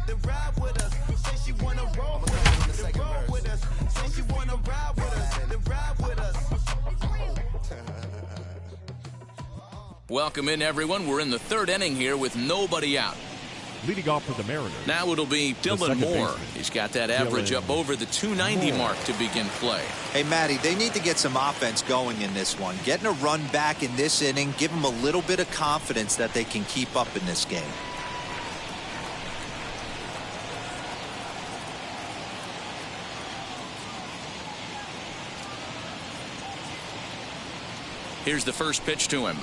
then ride with us. Say she wanna roll with us, then roll with us. Say she wanna ride with us, then ride with us. Welcome in, everyone. We're in the third inning here with nobody out. Leading off for the Mariners. Now it'll be Dylan Moore. Baseman. He's got that average up over the 290 mark to begin play. Hey, Matty, they need to get some offense going in this one. Getting a run back in this inning, give them a little bit of confidence that they can keep up in this game. Here's the first pitch to him.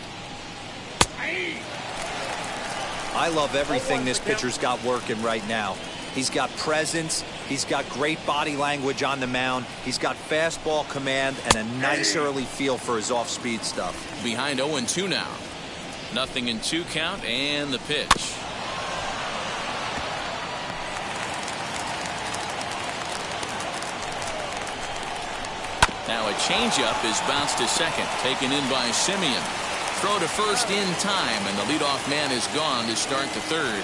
I love everything this pitcher's got working right now. He's got presence. He's got great body language on the mound. He's got fastball command and a nice early feel for his off-speed stuff. Behind 0-2 now. Nothing in 2 count and the pitch. Now a changeup is bounced to second, taken in by Simeon. Throw to first in time, and the leadoff man is gone to start the third.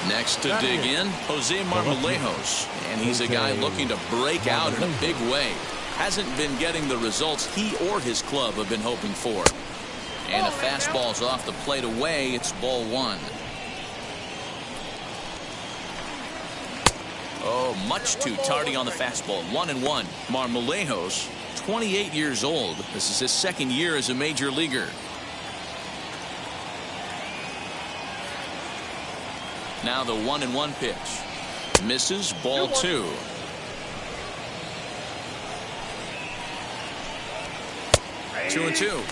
Next to dig in, Jose Marmolejos, and he's a guy looking to break out in a big way. Hasn't been getting the results he or his club have been hoping for. And a fastball's off the plate away. It's ball 1. Oh, much too tardy on the fastball. 1-1. Marmolejos, 28 years old. This is his second year as a major leaguer. Now the 1-1 pitch. Misses, ball 2. Two and 2.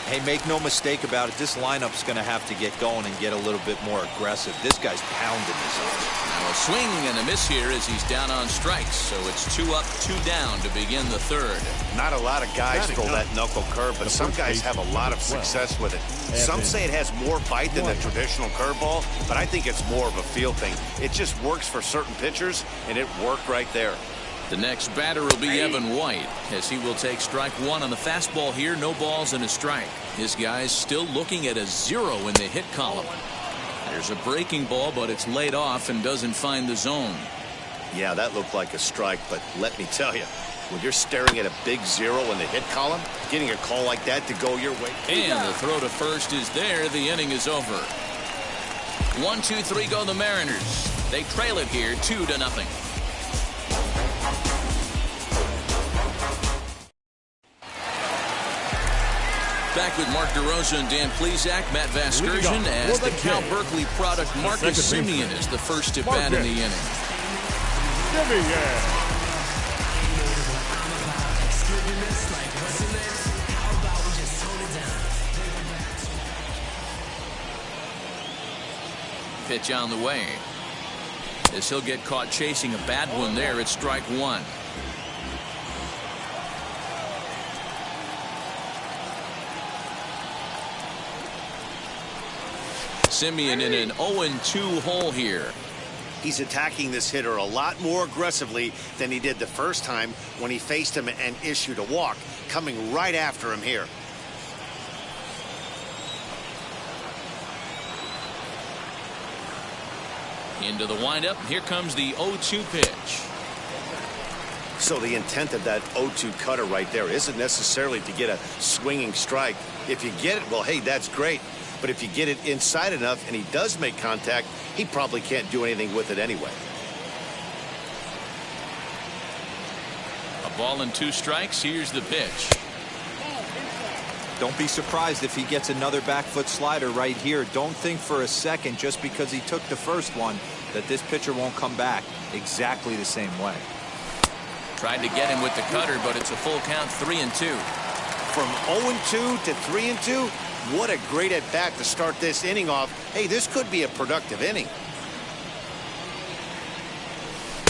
Hey, make no mistake about it. This lineup's going to have to get going and get a little bit more aggressive. This guy's pounding this up. Now a swing and a miss here as he's down on strikes. So it's 2 up, 2 down to begin the third. Not a lot of guys throw that knuckle curve, but some guys have a lot of success with it. Some say it has more bite than the traditional curveball, but I think it's more of a feel thing. It just works for certain pitchers, and it worked right there. The next batter will be Evan White, as he will take strike 1 on the fastball here. No balls and a strike. His guy's still looking at a 0 in the hit column. There's a breaking ball, but it's laid off and doesn't find the zone. Yeah, that looked like a strike, but let me tell you, when you're staring at a big 0 in the hit column, getting a call like that to go your way. And the throw to first is there. The inning is over. 1, 2, 3 go the Mariners. They trail it here 2-0. Back with Mark DeRosa and Dan Plesac, Matt Vasgersian, as the Cal Berkeley product Marcus Simeon is the first to bat in the inning. Pitch on the way. As he'll get caught chasing a bad one there, it's strike 1. Simeon in an 0-2 hole here. He's attacking this hitter a lot more aggressively than he did the first time when he faced him and issued a walk, coming right after him here. Into the windup. Here comes the 0-2 pitch. So the intent of that 0-2 cutter right there isn't necessarily to get a swinging strike. If you get it, well, hey, that's great. But if you get it inside enough and he does make contact, he probably can't do anything with it anyway. A ball and 2 strikes. Here's the pitch. Don't be surprised if he gets another back foot slider right here. Don't think for a second, just because he took the first one, that this pitcher won't come back exactly the same way. Tried to get him with the cutter, but it's a full count, 3-2. From 0-2 to 3-2, what a great at-bat to start this inning off. Hey, this could be a productive inning.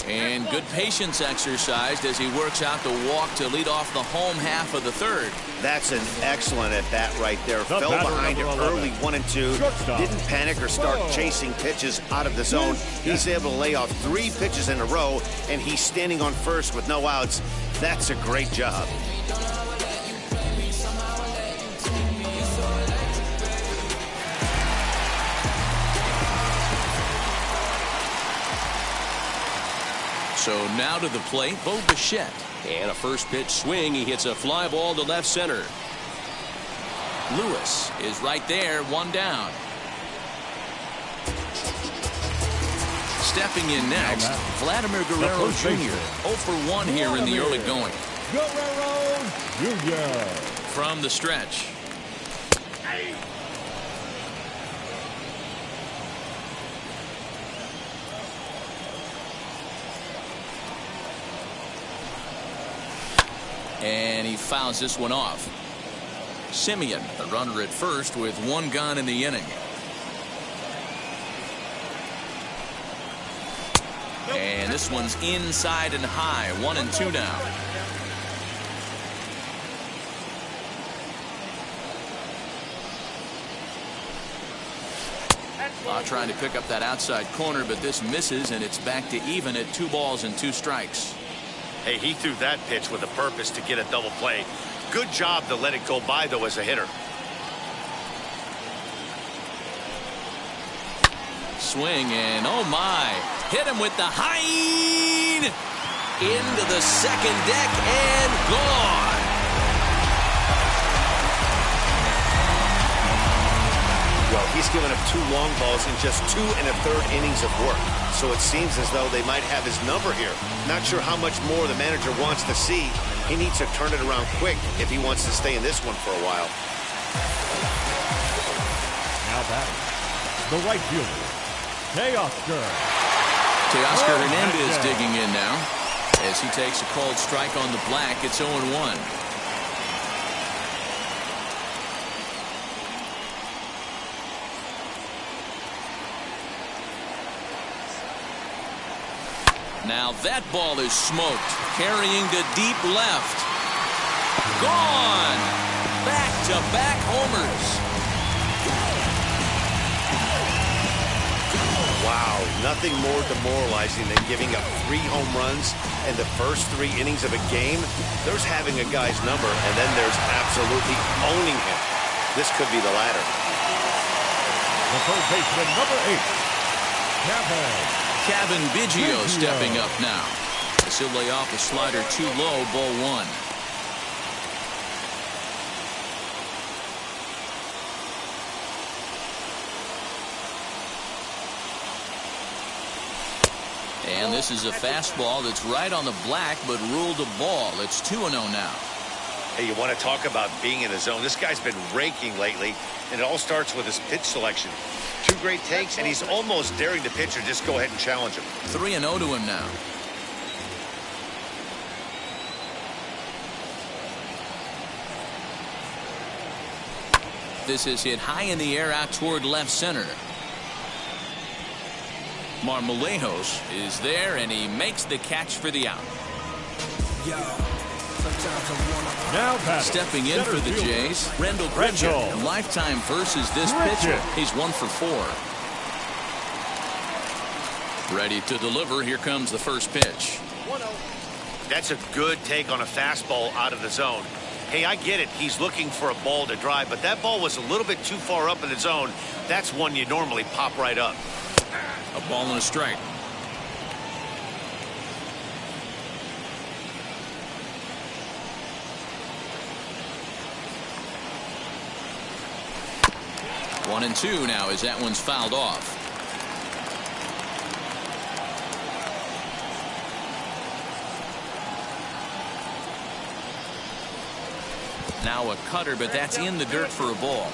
And good patience exercised as he works out the walk to lead off the home half of the third. That's an excellent at-bat right there. Fell behind it early 1-2. Didn't panic or start chasing pitches out of the zone. He's able to lay off 3 pitches in a row, and he's standing on first with no outs. That's a great job. So now to the plate, Bo Bichette. And a first pitch swing. He hits a fly ball to left center. Lewis is right there, one down. Stepping in next, Vladimir Guerrero Jr. 0 for 1 here in the early going. Guerrero Jr. From the stretch. And he fouls this one off. Simeon, the runner at first with one gone in the inning. And this one's inside and high. 1-2 now. Trying to pick up that outside corner, but this misses, and it's back to even at 2 balls and 2 strikes. Hey, he threw that pitch with a purpose to get a double play. Good job to let it go by, though, as a hitter. Swing, and oh my, hit him with the high into the second deck and gone. Well, he's given up 2 long balls in just 2 1/3 innings of work. So it seems as though they might have his number here. Not sure how much more the manager wants to see. He needs to turn it around quick if he wants to stay in this one for a while. Now batting, the right fielder, Teoscar. Teoscar Hernandez digging in now as he takes a called strike on the black. It's 0-1. Now that ball is smoked, carrying to deep left. Gone. Back-to-back homers. Wow, nothing more demoralizing than giving up 3 home runs in the first 3 innings of a game. There's having a guy's number, and then there's absolutely owning him. This could be the latter. The third baseman, number 8, Kevin Biggio stepping up now. As he'll lay off a slider too low, ball 1. And this is a fastball that's right on the black, but ruled a ball. It's 2-0 now. Hey, you want to talk about being in the zone? This guy's been raking lately, and it all starts with his pitch selection. 2 great takes, and he's almost daring the pitcher just go ahead and challenge him. 3-0 to him now. This is hit high in the air out toward left center. Marmolejos is there, and he makes the catch for the out. Now stepping in for the Jays, Rendell Grichuk. Lifetime versus this pitcher. He's 1 for 4. Ready to deliver. Here comes the first pitch. 1-0. That's a good take on a fastball out of the zone. Hey, I get it. He's looking for a ball to drive, but that ball was a little bit too far up in the zone. That's one you normally pop right up. A ball and a strike. One and 2 now as that one's fouled off. Now a cutter, but that's in the dirt for a ball.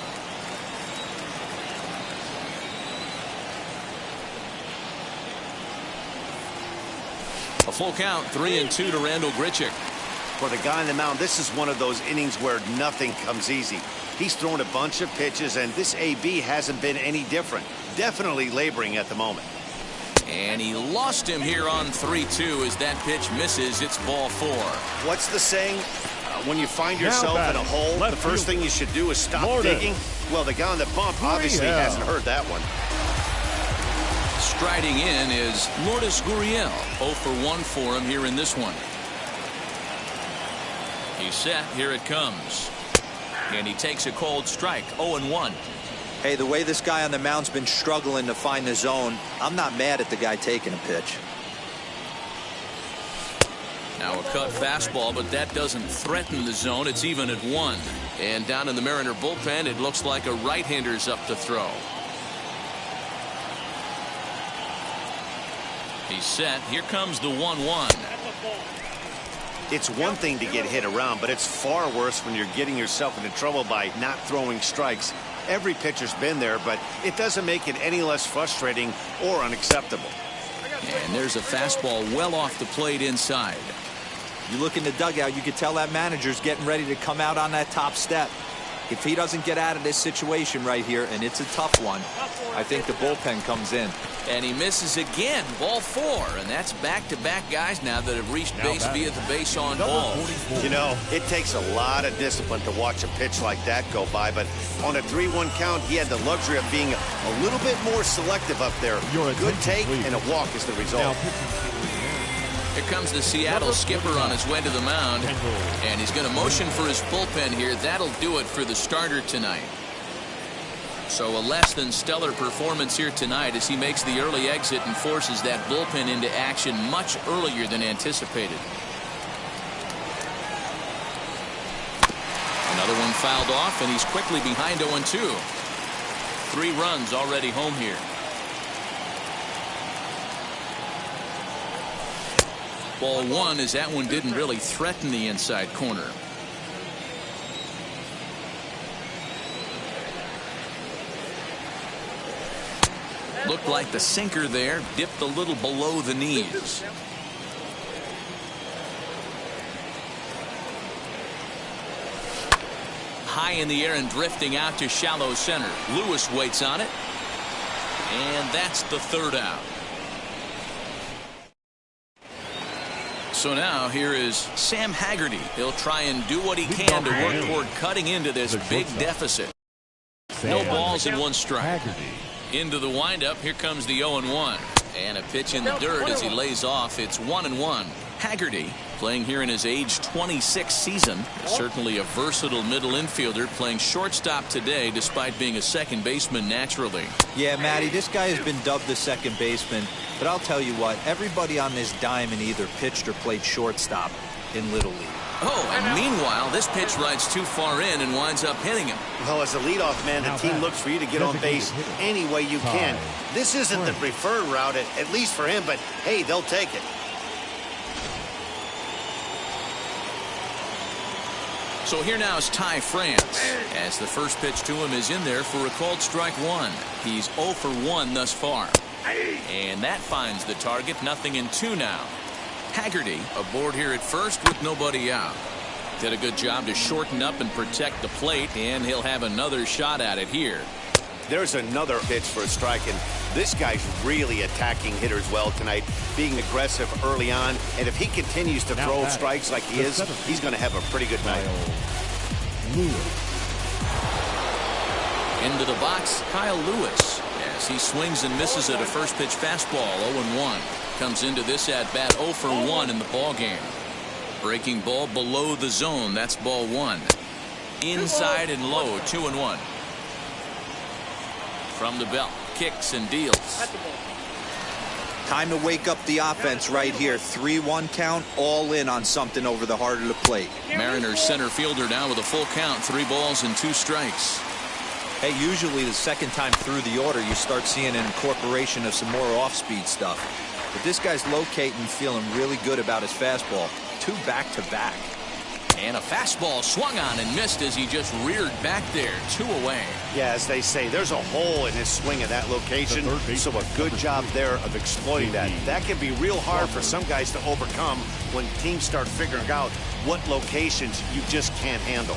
A full count, 3-2 to Rendell Grichuk. For the guy on the mound, this is one of those innings where nothing comes easy. He's thrown a bunch of pitches, and this AB hasn't been any different. Definitely laboring at the moment. And he lost him here on 3-2 as that pitch misses. It's ball 4. What's the saying? When you find yourself in a hole, the first thing you should do is stop digging. Well, the guy on the bump obviously hasn't heard that one. Striding in is Lourdes Gurriel. 0 for 1 for him here in this one. He's set. Here it comes. And he takes a cold strike. 0-1. Hey, the way this guy on the mound's been struggling to find the zone, I'm not mad at the guy taking a pitch. Now a cut fastball, but that doesn't threaten the zone. It's even at 1. And down in the Mariner bullpen, it looks like a right-hander's up to throw. He's set. Here comes the 1-1. It's one thing to get hit around, but it's far worse when you're getting yourself into trouble by not throwing strikes. Every pitcher's been there, but it doesn't make it any less frustrating or unacceptable. And there's a fastball well off the plate inside. You look in the dugout, you can tell that manager's getting ready to come out on that top step. If he doesn't get out of this situation right here, and it's a tough one, I think the bullpen comes in. And he misses again. Ball 4. And that's back-to-back guys now that have reached base via the base on ball. You know, it takes a lot of discipline to watch a pitch like that go by, but on a 3-1 count, he had the luxury of being a little bit more selective up there. Good take and a walk is the result. Here comes the Seattle skipper on his way to the mound, and he's going to motion for his bullpen here. That'll do it for the starter tonight. So a less than stellar performance here tonight as he makes the early exit and forces that bullpen into action much earlier than anticipated. Another one fouled off, and he's quickly behind 0-2. 3 runs already home here. Ball 1 as that one didn't really threaten the inside corner. Looked like the sinker there dipped a little below the knees. High in the air and drifting out to shallow center. Lewis waits on it. And that's the 3rd out. So now here is Sam Haggerty. He'll try and do what he can to work toward cutting into this big deficit. No balls and 1 strike. Into the windup. Here comes the 0-1. And a pitch in the dirt as he lays off. It's 1-1. Haggerty playing here in his age 26 season. Certainly a versatile middle infielder playing shortstop today despite being a second baseman naturally. Yeah, Matty, this guy has been dubbed the second baseman. But I'll tell you what, everybody on this diamond either pitched or played shortstop in Little League. Oh, and meanwhile, this pitch rides too far in and winds up hitting him. Well, as a leadoff man, the team looks for you to get on base any way you can. This isn't the preferred route, at least for him, but hey, they'll take it. So here now is Ty France, as the first pitch to him is in there for a called strike 1. He's 0 for 1 thus far. And that finds the target. 0-2 now. Haggerty aboard here at first with nobody out. Did a good job to shorten up and protect the plate, and he'll have another shot at it here. There's another pitch for a strike, and this guy's really attacking hitters well tonight, being aggressive early on, and if he continues to throw strikes like he is, he's going to have a pretty good night. Into the box, Kyle Lewis, as he swings and misses at a first pitch fastball. 0-1. Comes into this at bat 0 for 1 in the ball game. Breaking ball below the zone. That's ball 1. Inside and low. 2-1. From the belt, kicks and deals. Time to wake up the offense right here. 3-1 count, all in on something over the heart of the plate. Mariners center fielder now with a full count. 3 balls and 2 strikes. Hey, usually the second time through the order, you start seeing an incorporation of some more off-speed stuff. But this guy's locating, feeling really good about his fastball. 2 back-to-back. And a fastball swung on and missed as he just reared back there. 2 away. Yeah, as they say, there's a hole in his swing at that location, so a good job there of exploiting that. That can be real hard for some guys to overcome when teams start figuring out what locations you just can't handle.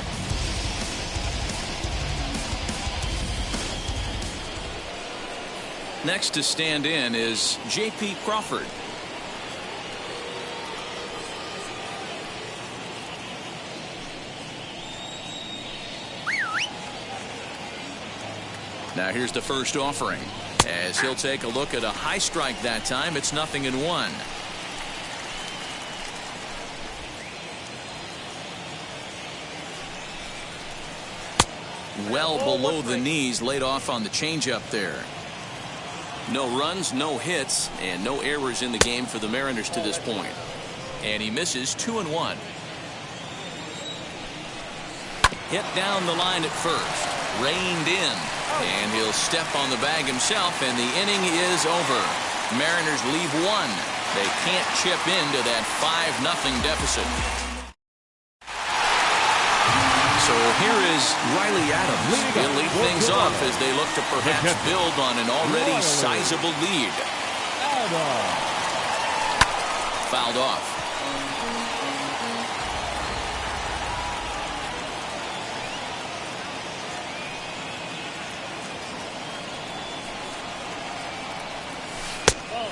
Next to stand in is J.P. Crawford. Now here's the first offering, as he'll take a look at a high strike that time. It's 0-1. Well below the knees, laid off on the changeup there. No runs, no hits, and no errors in the game for the Mariners to this point. And he misses 2-1. Hit down the line at first. Reined in. And he'll step on the bag himself, and the inning is over. Mariners leave one. They can't chip into that 5-0 deficit. So here is Riley Adams. He'll lead things off as they look to perhaps build on an already sizable lead. Fouled off.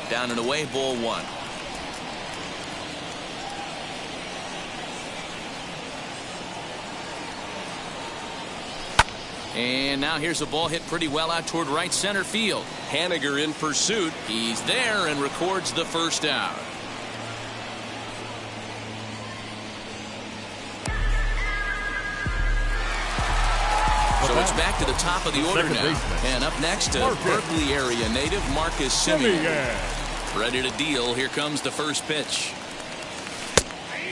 Down and away, ball 1. And now here's a ball hit pretty well out toward right center field. Haniger in pursuit. He's there and records the first out. So it's back to the top of the order now. And up next, a Berkeley area native, Marcus Semien. Ready to deal. Here comes the first pitch.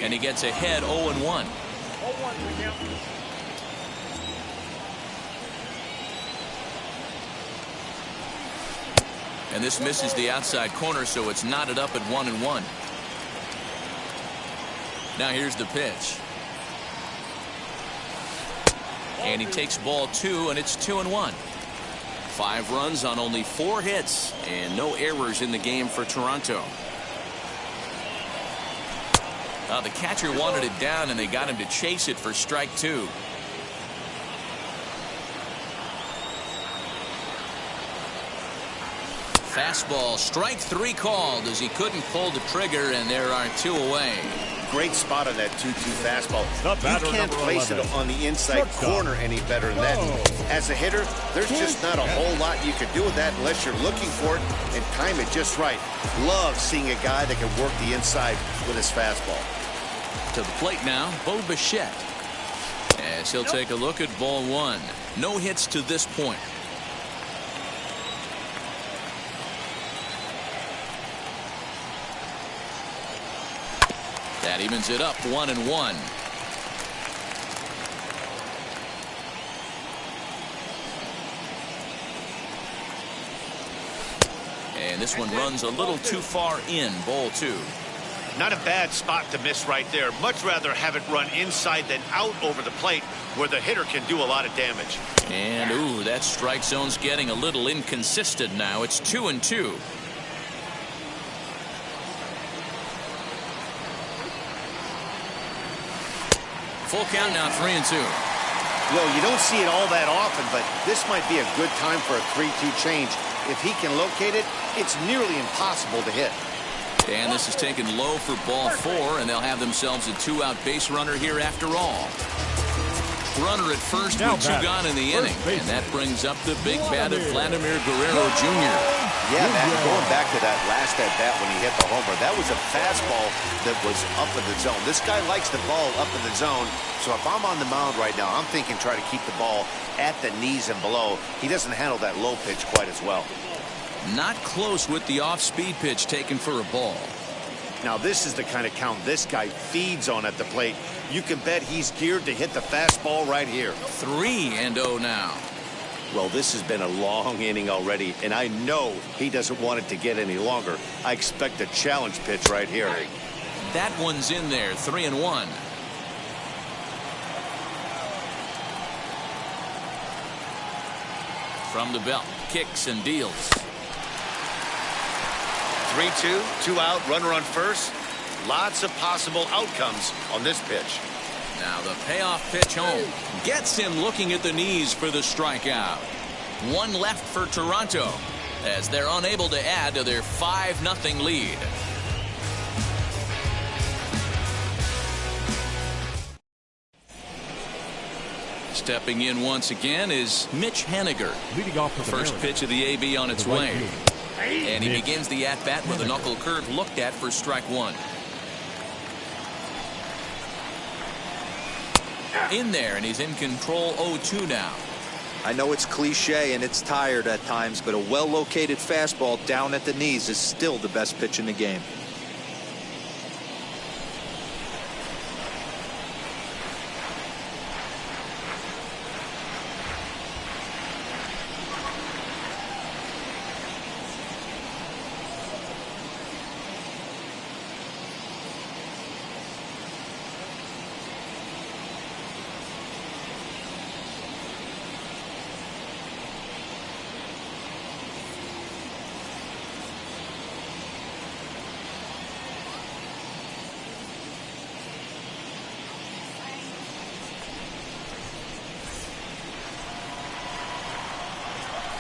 And he gets ahead 0-1. And this misses the outside corner, so it's knotted up at 1-1. Now here's the pitch. And he takes ball 2, and it's 2-1. 5 runs on only 4 hits, and no errors in the game for Toronto. The catcher wanted it down, and they got him to chase it for strike 2. Fastball, strike 3 called as he couldn't pull the trigger, and there are 2 away. Great spot on that 2-2 fastball. You can't place it on the inside corner any better than that. As a hitter, there's just not a whole lot you can do with that unless you're looking for it and time it just right. Love seeing a guy that can work the inside with his fastball. To the plate now, Bo Bichette. As he'll take a look at ball 1. No hits to this point. That evens it up 1-1. And this one runs a little too far in, ball 2. Not a bad spot to miss right there. Much rather have it run inside than out over the plate where the hitter can do a lot of damage. And ooh, that strike zone's getting a little inconsistent now. It's 2-2. Full count now, 3-2. Well, you don't see it all that often, but this might be a good time for a 3-2 change. If he can locate it, it's nearly impossible to hit. And this is taken low for ball 4, and they'll have themselves a 2-out base runner here after all. Runner at first with 2 gone in the inning, and that brings up the big bat of Vladimir Guerrero Jr. Yeah, Matt, going back to that last at-bat when he hit the homer, that was a fastball that was up in the zone. This guy likes the ball up in the zone, so if I'm on the mound right now, I'm thinking try to keep the ball at the knees and below. He doesn't handle that low pitch quite as well. Not close with the off-speed pitch taken for a ball. Now, this is the kind of count this guy feeds on at the plate. You can bet he's geared to hit the fastball right here. 3-0 now. Well, this has been a long inning already, and I know he doesn't want it to get any longer. I expect a challenge pitch right here. That one's in there, 3-1. From the belt, kicks and deals. 3-2, 2 out, runner on first. Lots of possible outcomes on this pitch. Now the payoff pitch home gets him looking at the knees for the strikeout. 1 left for Toronto as they're unable to add to their 5-0 lead. Stepping in once again is Mitch Haniger. Leading off for the First Mariners, pitch of the AB on its the right way. field. And he begins the at-bat with a knuckle curve looked at for strike 1. In there, and he's in control 0-2 now. I know it's cliche and it's tired at times, but a well-located fastball down at the knees is still the best pitch in the game.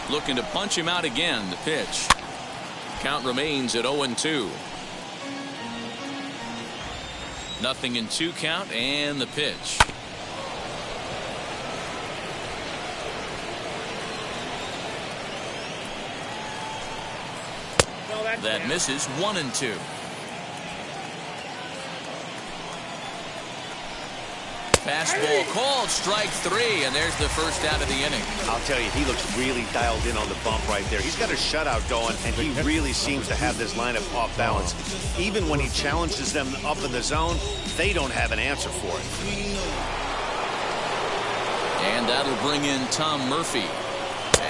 Looking to punch him out again. The pitch. Count remains at 0-2. Nothing in 2 count, and the pitch. That misses. 1-2. Fastball called, strike 3, and there's the first out of the inning. I'll tell you, he looks really dialed in on the bump right there. He's got a shutout going, and he really seems to have this lineup off balance. Even when he challenges them up in the zone, they don't have an answer for it. And that'll bring in Tom Murphy.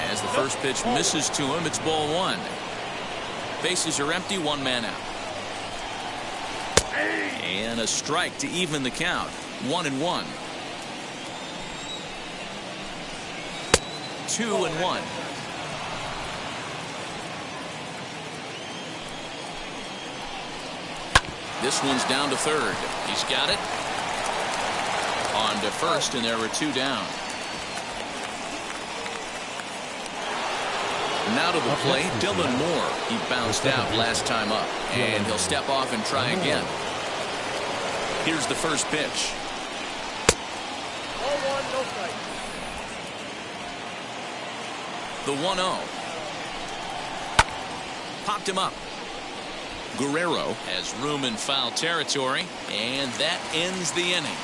As the first pitch misses to him, it's ball 1. Bases are empty, 1 man out. And a strike to even the count. 1-1. 2-1. This one's down to third. He's got it. On to first, and there are 2 down. Now to the plate, Dylan Moore. He bounced out last time up, and he'll step off and try again. Here's the first pitch. The 1-0. Popped him up. Guerrero has room in foul territory, and that ends the inning.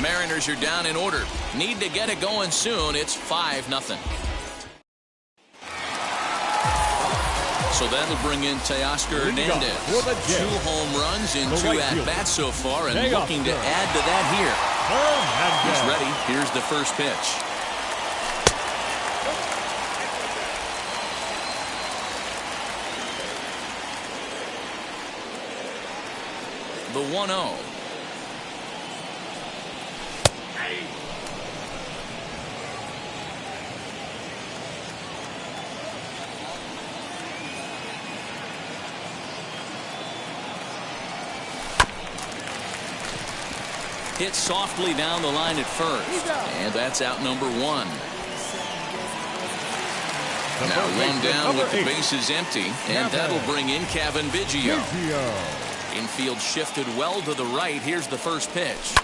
Mariners are down in order. Need to get it going soon. It's 5-0. So that'll bring in Teoscar Hernandez. 2 home runs in 2 at-bats so far, and looking to add to that here. He's ready. Here's the first pitch. The 1-0. Hit softly down the line at first, and that's out number 1. Now 1 down with the bases empty, and that'll bring in Kevin Biggio. Infield shifted well to the right. Here's the first pitch.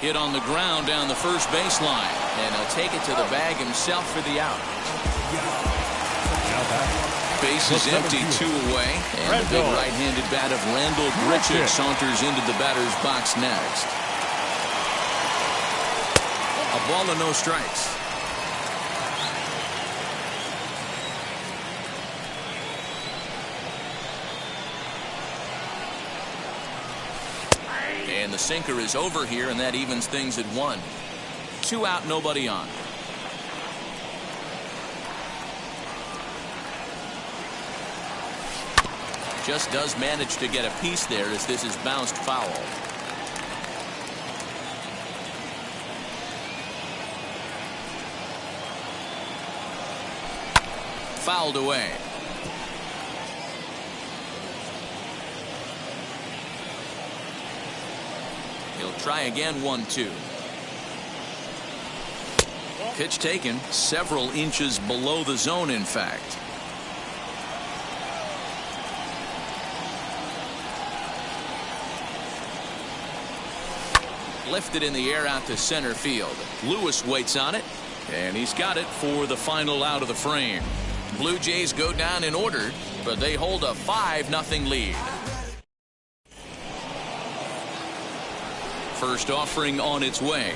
Hit on the ground down the first baseline, and he'll take it to the bag himself for the out. Bases empty, 2 away, and the big right-handed bat of Randall Grichuk saunters into the batter's box next. A ball and no strikes. And the sinker is over here, and that evens things at 1. 2 out, nobody on. Just does manage to get a piece there as this is bounced foul. Fouled away. He'll try again. 1-2. Pitch taken several inches below the zone, in fact. Lifted in the air out to center field. Lewis waits on it, and he's got it for the final out of the frame. Blue Jays go down in order, but they hold a 5-0 lead. First offering on its way.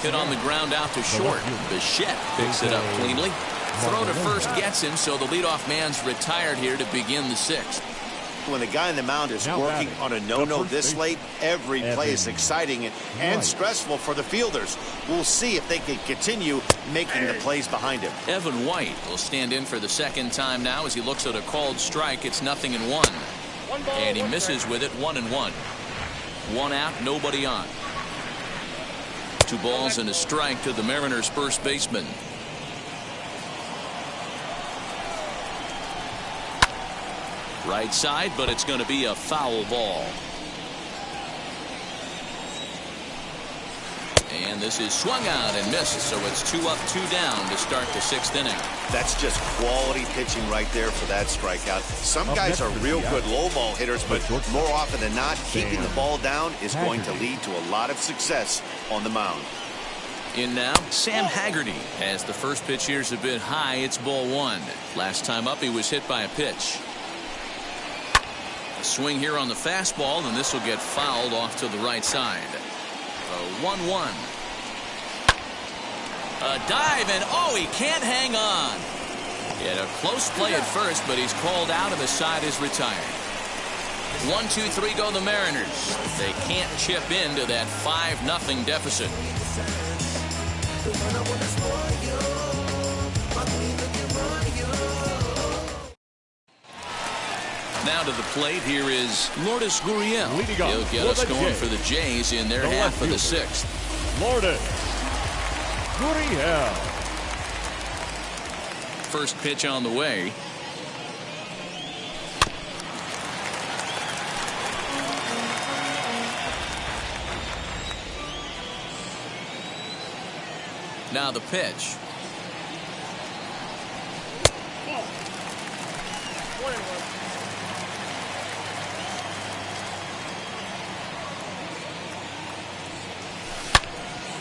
Hit on the ground out to short. Bichette picks it up cleanly. Throw to first gets him, so the leadoff man's retired here to begin the 6th. When the guy on the mound is working on a no-no this late, every play is exciting and stressful for the fielders. We'll see if they can continue making the plays behind him. Evan White will stand in for the 2nd time now as he looks at a called strike. It's 0-1. And he misses with it. 1-1. 1 out, nobody on. 2 balls and a strike to the Mariners' first baseman. Right side, but it's going to be a foul ball. And this is swung out and missed, so it's 2 up, 2 down to start the 6th inning. That's just quality pitching right there for that strikeout. Some guys are real good low ball hitters, but more often than not, keeping the ball down is going to lead to a lot of success on the mound. In now, Sam Haggerty. As the first pitch here is a bit high, it's ball 1. Last time up, he was hit by a pitch. A swing here on the fastball, and this will get fouled off to the right side. A 1-1. A dive, and oh, he can't hang on. He had a close play at first, but he's called out and the side is retired. 1-2-3 go the Mariners. They can't chip into that 5-0 deficit. Now to the plate, here is Lourdes Gurriel. He'll get us going for the Jays in their half of the 6th. Lourdes Gurriel. First pitch on the way. Now the pitch.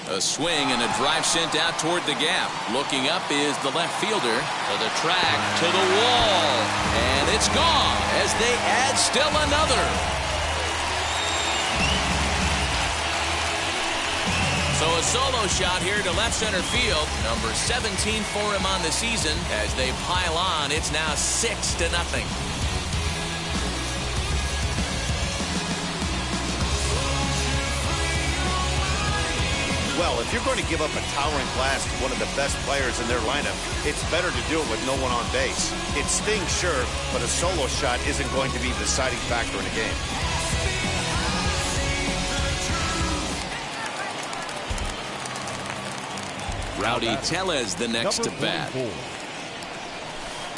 A swing and a drive sent out toward the gap. Looking up is the left fielder. To the track, to the wall. And it's gone as they add still another. So a solo shot here to left center field. Number 17 for him on the season. As they pile on, it's now 6-0. Well, if you're going to give up a towering blast to one of the best players in their lineup, it's better to do it with no one on base. It stings, sure, but a solo shot isn't going to be the deciding factor in a game. Rowdy Tellez the next to bat.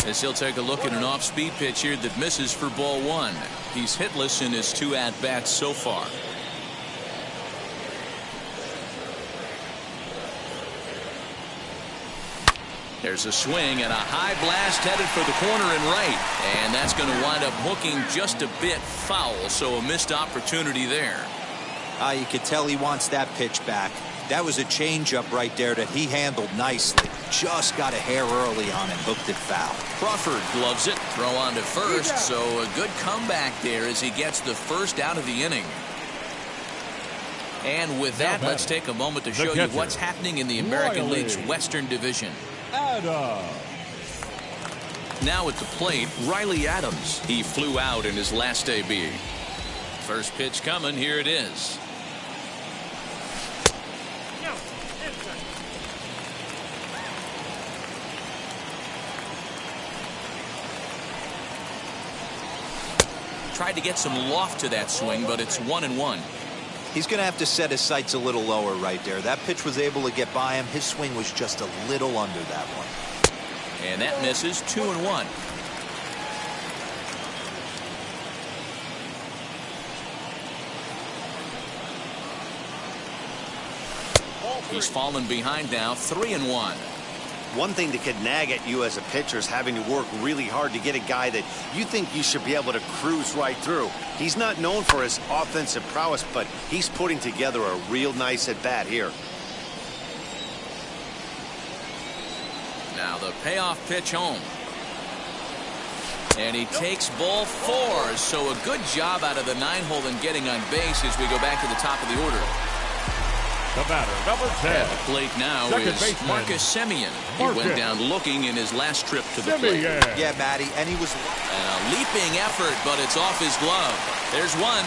As he'll take a look at an off-speed pitch here that misses for ball 1. He's hitless in his 2 at-bats so far. There's a swing and a high blast headed for the corner and right. And that's going to wind up hooking just a bit foul, so a missed opportunity there. You could tell he wants that pitch back. That was a changeup right there that he handled nicely. Just got a hair early on it, hooked it foul. Crawford gloves it, throw on to first, so a good comeback there as he gets the first out of the inning. And with that, let's take a moment to show you what's happening in the American League's Western Division. Now at the plate, Riley Adams. He flew out in his last AB. First pitch coming, here it is. Tried to get some loft to that swing, but it's 1-1. He's going to have to set his sights a little lower right there. That pitch was able to get by him. His swing was just a little under that one. And that misses 2-1. He's fallen behind now, 3-1. One thing that could nag at you as a pitcher is having to work really hard to get a guy that you think you should be able to cruise right through. He's not known for his offensive prowess, but he's putting together a real nice at-bat here. Now the payoff pitch home. And he takes ball 4, so a good job out of the 9-hole in getting on base as we go back to the top of the order. The batter, number 10. At the plate now is Marcus Semien. He went down looking in his last trip to the plate. Yeah, Matty, and he was... And a leaping effort, but it's off his glove. There's one.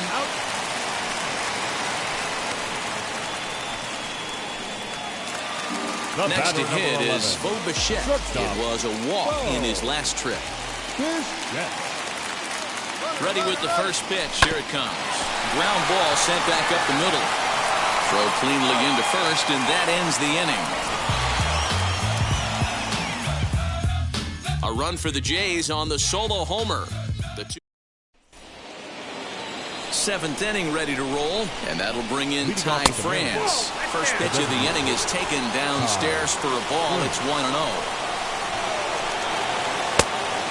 Next to hit is Bo Bichette. It was a walk in his last trip. Ready with the first pitch. Here it comes. Ground ball sent back up the middle. Throw cleanly into first, and that ends the inning. A run for the Jays on the solo homer. The seventh inning ready to roll, and that'll bring in Ty France. First pitch of the inning is taken downstairs for a ball. It's 1-0.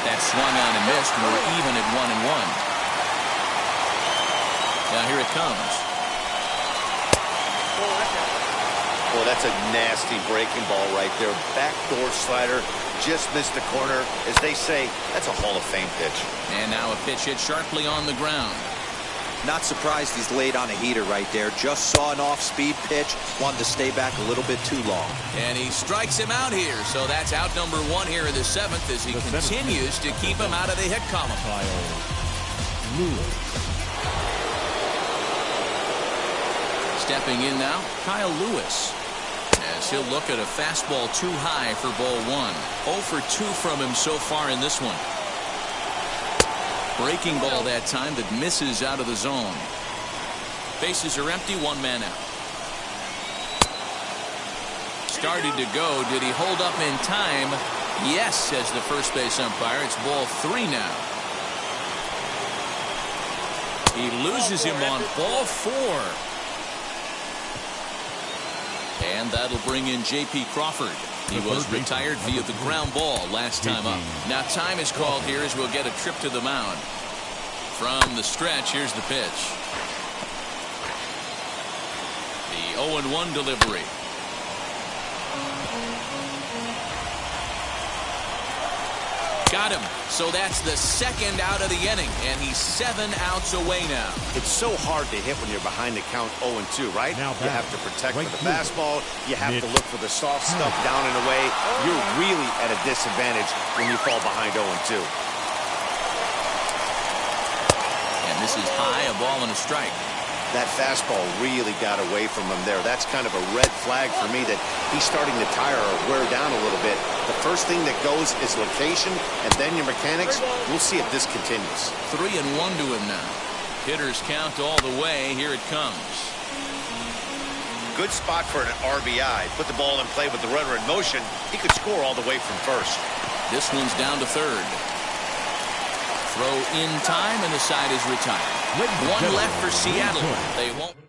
That swung on and missed. We're even at 1-1. Now here it comes. Well, that's a nasty breaking ball right there. Backdoor slider, just missed the corner. As they say, that's a Hall of Fame pitch. And now a pitch hit sharply on the ground. Not surprised he's laid on a heater right there. Just saw an off-speed pitch. Wanted to stay back a little bit too long. And he strikes him out here. So that's out number 1 here in the 7th as he continues to keep him out of the hit column. Stepping in now, Kyle Lewis. As he'll look at a fastball too high for ball 1. 0 for 2 from him so far in this one. Breaking ball that time that misses out of the zone. Bases are empty, 1 man out. Started to go. Did he hold up in time? Yes, says the first base umpire. It's ball 3 now. He loses him on ball 4. And that'll bring in J.P. Crawford. He was retired via the ground ball last time up. Now time is called here as we'll get a trip to the mound. From the stretch, here's the pitch. The 0-1 delivery. Got him. So that's the second out of the inning, and he's 7 outs away now. It's so hard to hit when you're behind the count 0-2, right? You have to protect for the fastball. You have to look for the soft stuff down and away. You're really at a disadvantage when you fall behind 0-2. And this is high, a ball and a strike. That fastball really got away from him there. That's kind of a red flag for me that he's starting to tire or wear down a little bit. The first thing that goes is location, and then your mechanics. We'll see if this continues. 3-1 to him now. Hitters count all the way. Here it comes. Good spot for an RBI. Put the ball in play with the runner in motion. He could score all the way from first. This one's down to third. Throw in time, and the side is retired. 1 left for Seattle. They won't.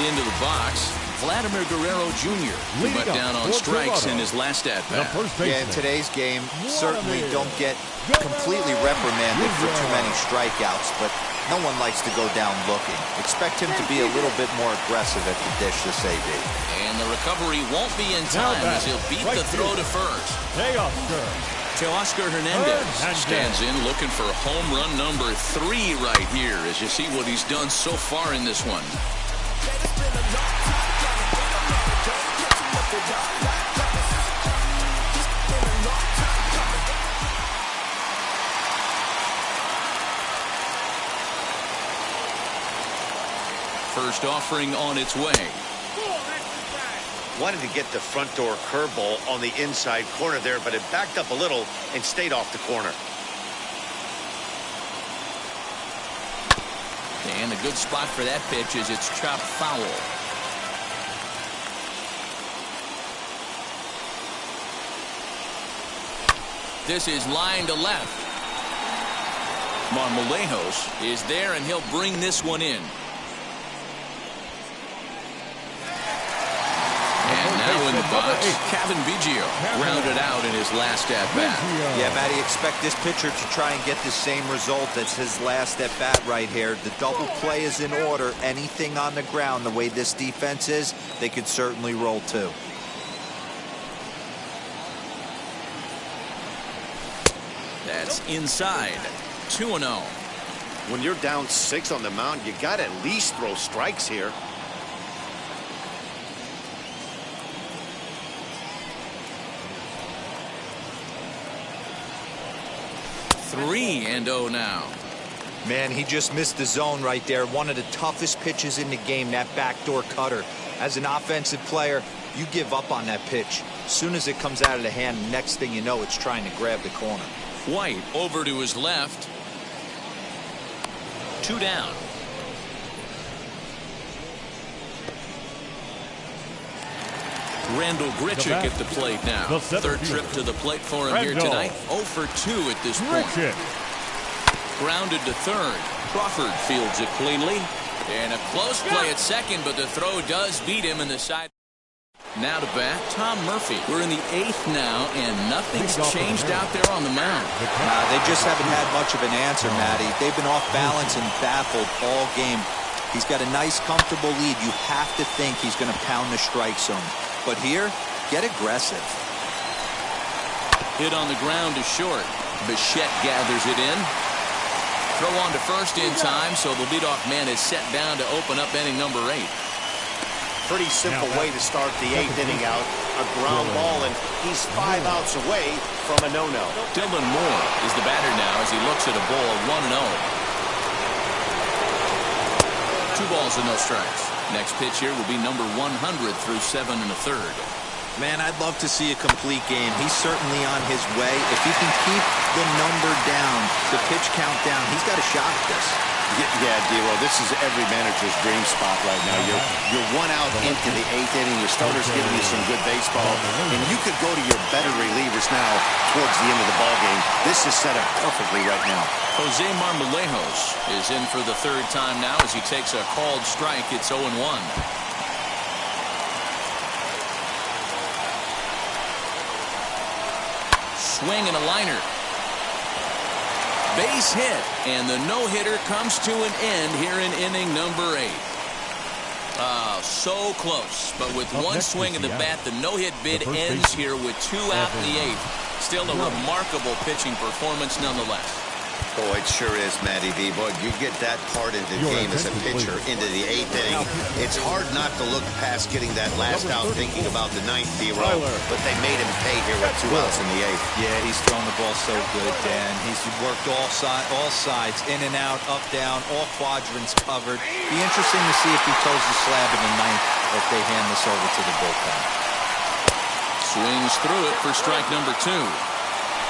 Into the box, Vladimir Guerrero Jr., who went down on strikes in his last at-bat. Yeah, in today's game, certainly don't get completely reprimanded for too many strikeouts, but no one likes to go down looking. Expect him to be a little bit more aggressive at the dish this AB. And the recovery won't be in time as he'll beat the throw to first. Teoscar Hernandez stands in looking for home run number 3 right here as you see what he's done so far in this one. First offering on its way. Wanted to get the front door curveball on the inside corner there, but it backed up a little and stayed off the corner. And a good spot for that pitch is it's chopped foul. This is line to left. Marmolejos is there, and he'll bring this one in. And now in the box, Kevin Biggio rounded out in his last at-bat. Yeah, Matty, expect this pitcher to try and get the same result as his last at-bat right here. The double play is in order. Anything on the ground, the way this defense is, they could certainly roll too. That's inside. 2-0. When you're down 6 on the mound, you got to at least throw strikes here. Three and 0 now. Man, he just missed the zone right there. One of the toughest pitches in the game, that backdoor cutter. As an offensive player, you give up on that pitch. As soon as it comes out of the hand, next thing you know, it's trying to grab the corner. White over to his left. 2 down. Randall Grichuk at the plate now. Third trip to the plate for him here tonight. 0 for 2 at this point. Grounded to third. Crawford fields it cleanly. And a close play at second, but the throw does beat him in the side. Now to bat, Tom Murphy. We're in the 8th now, and nothing's changed out there on the mound. They just haven't had much of an answer, Matty. They've been off balance and baffled all game. He's got a nice, comfortable lead. You have to think he's going to pound the strike zone. But here, get aggressive. Hit on the ground to short. Bichette gathers it in. Throw on to first in time, so the leadoff man is set down to open up inning number 8. Pretty simple way to start the 8th inning out. A ground ball, and he's 5 outs away from a no-no. Dylan Moore is the batter now as he looks at a ball 1-0. 2 balls and no strikes. Next pitch here will be number 100 through 7 1/3. Man, I'd love to see a complete game. He's certainly on his way. If he can keep the number down, the pitch count down, he's got a shot at this. Yeah, D-Roll, this is every manager's dream spot right now. You're 1 out into the 8th inning. Your starter's giving you some good baseball, and you could go to your better relievers now towards the end of the ballgame. This is set up perfectly right now. Jose Marmolejos is in for the 3rd time now as he takes a called strike. It's 0-1. Swing and a liner. Base hit, and the no-hitter comes to an end here in inning number 8. So close, but with one swing of the bat, the no-hit bid ends here with 2 out in the 8th. Still a remarkable pitching performance nonetheless. Oh, it sure is, Matty V. Boy, you get that part of the game as a pitcher into the 8th inning. It's hard not to look past getting that last out thinking about the 9th, D-Roll, but they made him pay here with 2 outs in the 8th. Yeah, he's thrown the ball so good, Dan. He's worked all sides, in and out, up, down, all quadrants covered. Be interesting to see if he toes the slab in the 9th if they hand this over to the bullpen. Swings through it for strike number 2.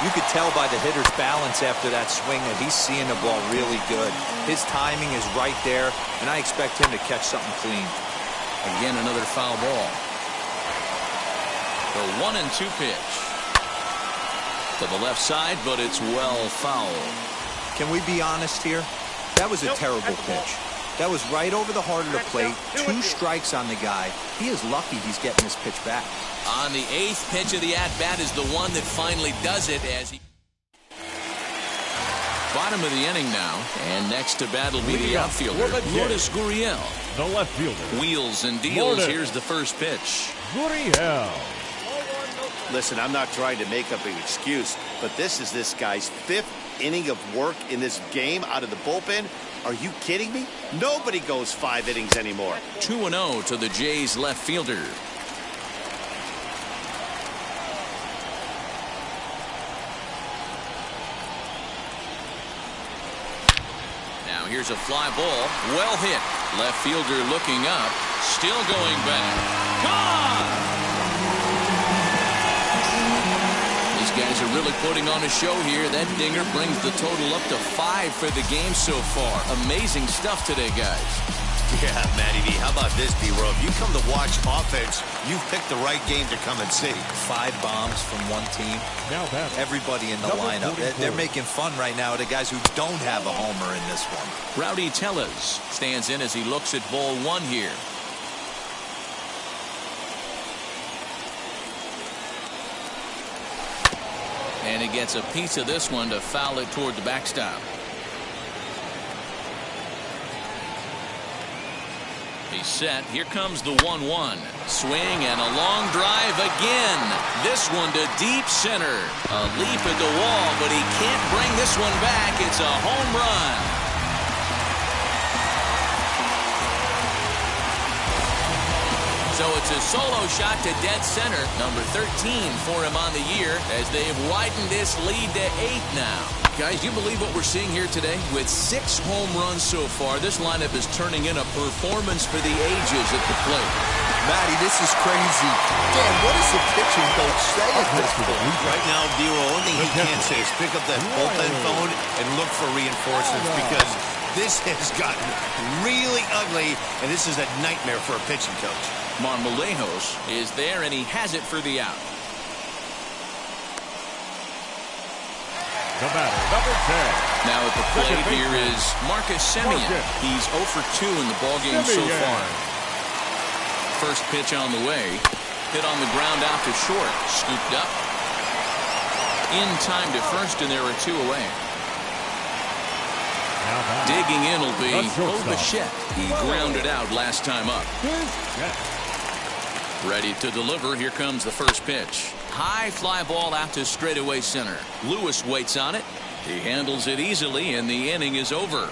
You could tell by the hitter's balance after that swing that he's seeing the ball really good. His timing is right there, and I expect him to catch something clean. Again, another foul ball. The 1-2 pitch. To the left side, but it's well foul. Can we be honest here? That was a terrible pitch. That was right over the heart of the plate. 2 strikes on the guy. He is lucky he's getting this pitch back. On the 8th pitch of the at-bat is the one that finally does it as he... Bottom of the inning now, and next to bat will be the outfielder, Lourdes Gurriel. The left fielder. Wheels and deals. Here's the first pitch. Gurriel. Listen, I'm not trying to make up an excuse, but this is this guy's 5th inning of work in this game out of the bullpen. Are you kidding me? Nobody goes 5 innings anymore. 2-0 to the Jays left fielder. Now here's a fly ball. Well hit. Left fielder looking up. Still going back. Gone! These guys are really putting on a show here. That dinger brings the total up to 5 for the game so far. Amazing stuff today, guys. Yeah, Matty V, how about this, D-Roll? If you come to watch offense, you've picked the right game to come and see. 5 bombs from one team. Now that everybody in the lineup. They're making fun right now of the guys who don't have a homer in this one. Rowdy Tellez stands in as he looks at ball 1 here. And he gets a piece of this one to foul it toward the backstop. He's set. Here comes the 1-1. Swing and a long drive again. This one to deep center. A leap at the wall, but he can't bring this one back. It's a home run. So it's a solo shot to dead center. Number 13 for him on the year as they've widened this lead to 8 now. Guys, you believe what we're seeing here today? With 6 home runs so far, this lineup is turning in a performance for the ages at the plate. Matty, this is crazy. Dan, what does the pitching coach say at this point? Right now, the only thing he can say is pick up that bullpen phone and look for reinforcements because this has gotten really ugly, and this is a nightmare for a pitching coach. Marmolejos is there, and he has it for the out. The batter, number 10. Now at the plate here is Marcus Semien. He's 0 for 2 in the ballgame so far. First pitch on the way. Hit on the ground out to short. Scooped up. In time to first, and there are 2 away. Digging in will be Bichette. He grounded out last time up. Ready to deliver. Here comes the first pitch. High fly ball out to straightaway center. Lewis waits on it. He handles it easily, and the inning is over.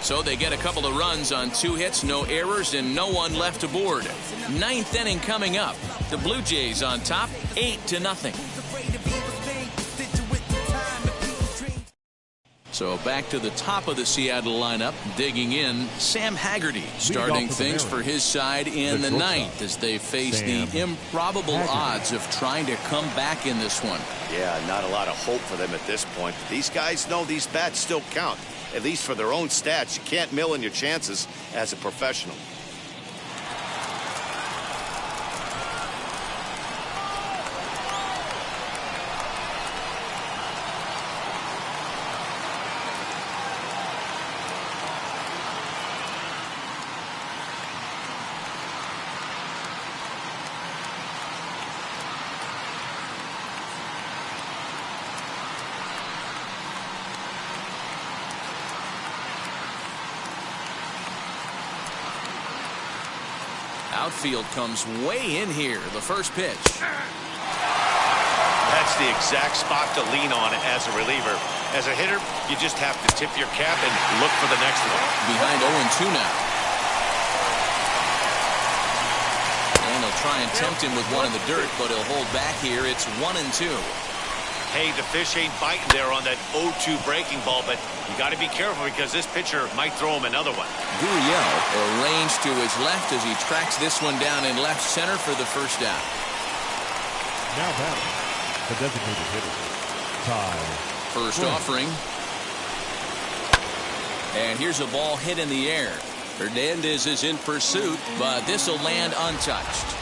So they get a couple of runs on 2 hits, no errors, and no one left aboard. 9th inning coming up. The Blue Jays on top, 8-0. So back to the top of the Seattle lineup, digging in, Sam Haggerty starting things for his side in the 9th as they face the improbable odds of trying to come back in this one. Yeah, not a lot of hope for them at this point. But these guys know these bats still count, at least for their own stats. You can't mill in your chances as a professional. Outfield comes way in here. The first pitch. That's the exact spot to lean on as a reliever. As a hitter, you just have to tip your cap and look for the next one. Behind 0-2 now. And he'll try and tempt him with one in the dirt, but he'll hold back here. It's 1-2. Hey, the fish ain't biting there on that 0-2 breaking ball, but you got to be careful because this pitcher might throw him another one. Gurriel arranged to his left as he tracks this one down in left center for the first out. Now batting, the designated hitter, Ty. First offering. And here's a ball hit in the air. Hernandez is in pursuit, but this will land untouched.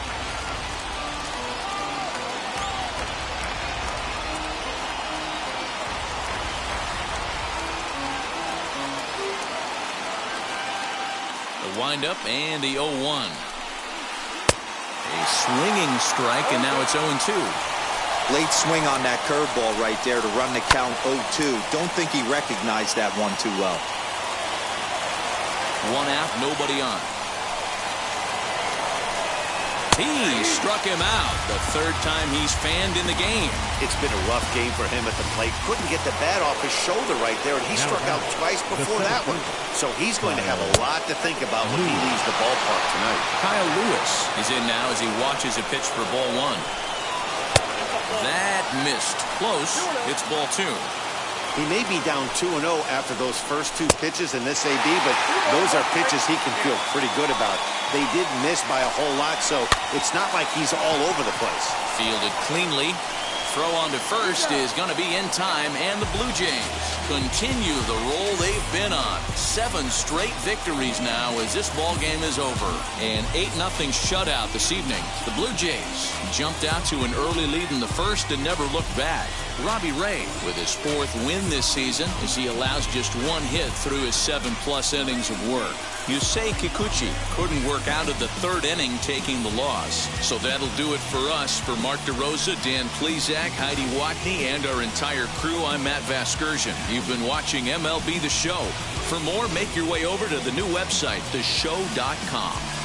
Windup and the 0-1. A swinging strike, and now it's 0-2. Late swing on that curveball right there to run the count 0-2. Don't think he recognized that one too well. 1 out, nobody on. He struck him out. The 3rd time he's fanned in the game. It's been a rough game for him at the plate. Couldn't get the bat off his shoulder right there, and he struck out twice before that one. So he's going to have a lot to think about when he leaves the ballpark tonight. Kyle Lewis is in now as he watches a pitch for ball 1. That missed. Close. It's ball 2. He may be down 2-0 after those first 2 pitches in this AB, but those are pitches he can feel pretty good about. They did miss by a whole lot, so it's not like he's all over the place. Fielded cleanly. Throw on to first is going to be in time, and the Blue Jays continue the roll they've been on. 7 straight victories now as this ball game is over. An 8-0 shutout this evening. The Blue Jays jumped out to an early lead in the first and never looked back. Robbie Ray with his 4th win this season as he allows just 1 hit through his 7+ innings of work. Yusei Kikuchi couldn't work out of the 3rd inning, taking the loss. So that'll do it for us. For Mark DeRosa, Dan Plezak, Heidi Watney, and our entire crew, I'm Matt Vasgersian. You've been watching MLB The Show. For more, make your way over to the new website, theshow.com.